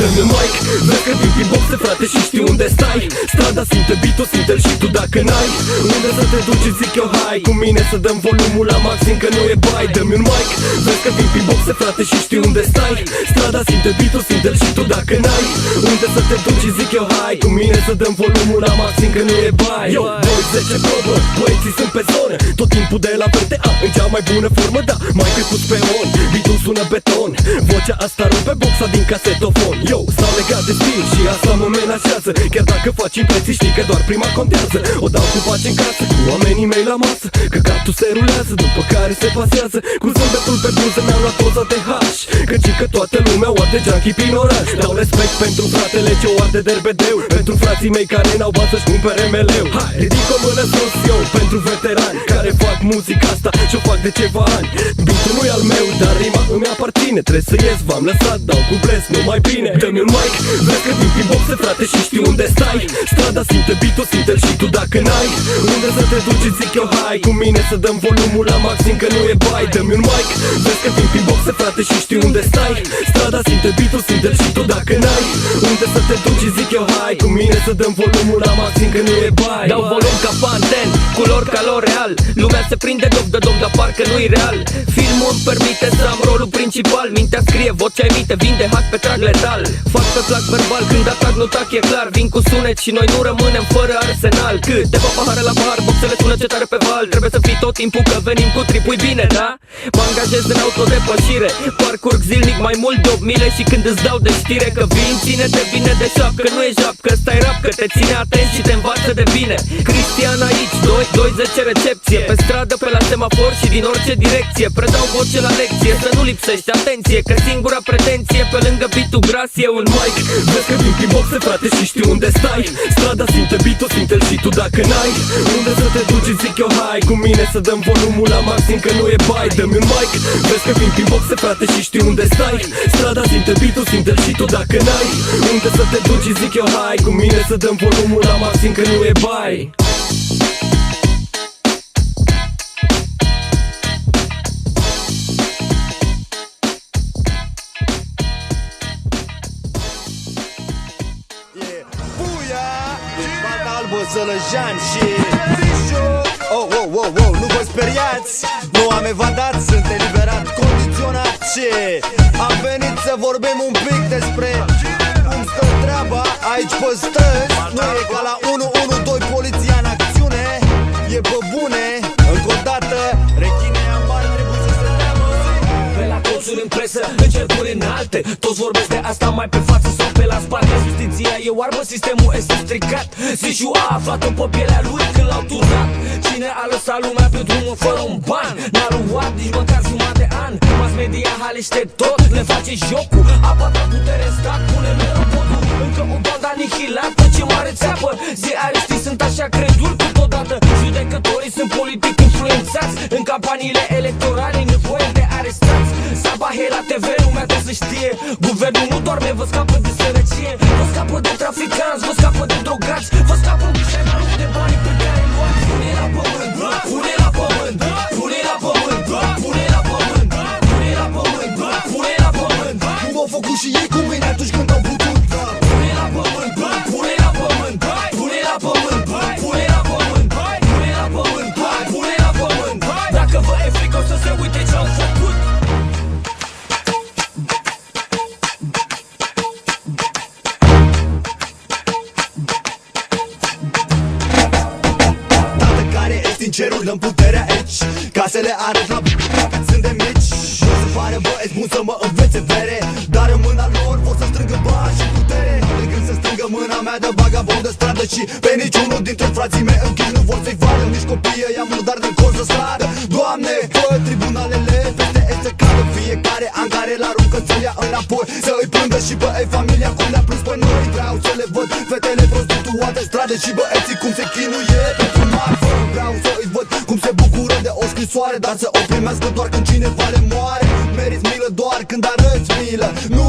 Dă-mi un mic, vezi că vin prin boxe, frate, și știu unde stai. Strada simte beat-ul, simte-l și tu dacă n-ai unde să te duci, zic eu hai cu mine să dăm volumul la maxim, că nu e bai. Dă-mi un mic, vezi că vin prin boxe, frate, și știu unde stai. Strada simte beat-ul, simte-l și tu dacă n-ai unde să te duci, zic eu hai cu mine să dăm volumul la maxim, că nu e bai. Yo, 20 probă, băieții sunt pe zonă, tot timpul de la VTA în cea mai bună formă, da, mai pus pe on. Beat-ul sună beton, vocea asta rupe boxa din casetofon. Yo, stau legat de stil și asta mă menajează. Chiar dacă faci impresii, știi că doar prima contează. O dau cu pace în casă, cu oamenii mei la masă, căcatul se rulează, după care se pasează. Cu zâmbetul pe buze mi-am luat poza de hash, căci că toată lumea o arde junkie prin oraș. Dau respect pentru fratele ce o arde derbedeu, pentru frații mei care n-au bani să-și cumpere meleu. Hai, ridic o mână sus eu pentru veterani care fac muzica asta și-o fac de ceva ani. Beat-ul nu e al meu, dar rima îmi aparține. Trebuie să ies, v-am lăsat, dau cu bless, nu mai bine. Dă-mi un mic, vezi că vin prin boxe, frate, și știu unde stai. Strada simte beat-ul, simte-l și tu dacă n-ai unde să te duci, zic eu hai cu mine să dăm volumul la maxim, că nu e bai. Dă-mi un mic, vezi că vin prin boxe, frate, și știu unde stai. Strada simte beat-ul, simte-l și tu dacă n-ai unde să te duci, zic eu hai cu mine să dăm volumul la maxim, că nu e bai. Dau volum ca panten, culori ca L'Oreal. Lumea se prinde dop de dom, dar parcă nu-i real. Filmul îmi permite să am rolul principal. Mintea scrie, vocea emite, vin de hack pe trag letal. Fac pe plac verbal, când atac nu tac e clar. Vin cu sunet și noi nu rămânem fără arsenal. Câteva pahare la pahar, boxele sună ce tare pe val. Trebuie să fii tot timpul că venim cu tripui bine, da? Mă angajez în autodepășire, parcurg zilnic mai mult de 8 mile. Și când îți dau de știre că vin, ține-te bine de șapcă, nu e japcă, ăsta e rap, că te ține atent și te învață de bine. Cristian aici, 2-10 recepție, pe stradă, pe la semafor și din orice direcție. Predau voce la lecție, să nu lipsești atenție, că singura pretenție pe lângă beat-ul gras e un mic. Vezi că vin prin boxe, frate, și știu unde stai. Strada simte beat-ul, simte-l și tu dacă n-ai unde să te duci, zic eu hai cu mine să dăm volumul la maxim, că nu e bai. Dă-mi un mic, vezi că vin prin boxe, frate, și știu unde stai. Strada simte beat-ul, simte-l și tu dacă n-ai unde să te duci, zic eu hai cu mine să dăm volumul la maxim, că nu e bai. Zălăjan și nu vă speriați, nu am evadat, sunt eliberat condiționat. Și am venit să vorbim un pic despre cum stă treaba aici pe străzi. Nu e ca la 112, poliția în acțiune, e pe bune. Încă o dată, rechinei amari trebuie să se treabă. Pe la colțuri în presă, în cercuri înalte, toți vorbesc de asta mai pe față sau pe la spate. Justiția e oarbă, sistemul este stricat. Zici a aflat-o pe pielea lui când l-au turnat. Cine a lăsat lumea pe drumul fără un ban? N-a luat nici măcar jumătate de an. Mass media halește tot, le face jocul. Apata putere în stat, pune mereu podul. Încă o bandă anihilată, ce mare țeapă. Ziariștii sunt așa creduli câteodată. Judecătorii sunt politic influențați. În campaniile electorale e nevoie de arestați. Sabahe la TV, lumea trebuie să știe. Guvernul nu doarme, vă scapă de sărăcie. Vă scapă de traficanți, vă scapă de drogați. Vă scapă de bani pe care îi luați. Pune la pământ, pune la pământ, pune la pământ, pune la pământ, pune la pământ, pune la pământ. Cum au făcut și ei cu mine atunci când au putut. Pune la pământ, pune la pământ, pune la pământ, pune la pământ, pune la pământ, pune la pământ. Dacă vă e frică o să se uite ce-au făcut. Cerul dăm puterea aici, casele arăt la cât sunt de mici. Nu se pare băieți bun să mă învețe vere, dar în mâna lor vor să strângă bani și putere. De când să strângă mâna mea de vagabond de stradă și pe niciunul dintre frații mei închis nu vor să-i vadă. Nici copiii ăia murdar din colț să sară. Doamne, fă tribunalele peste ei să cadă. Fiecare an care l-aruncă să-l ia înapoi, să îi plângă și băi familia cum le-a plâns pe noi. Vreau să le văd fetele prostituate în stradă și băieții cum se chinuie pentru marfă. Vreau să îi văd cum se bucură de o scrisoare, dar să o primească doar când cineva le moare. Meriți milă doar când arăți milă, nu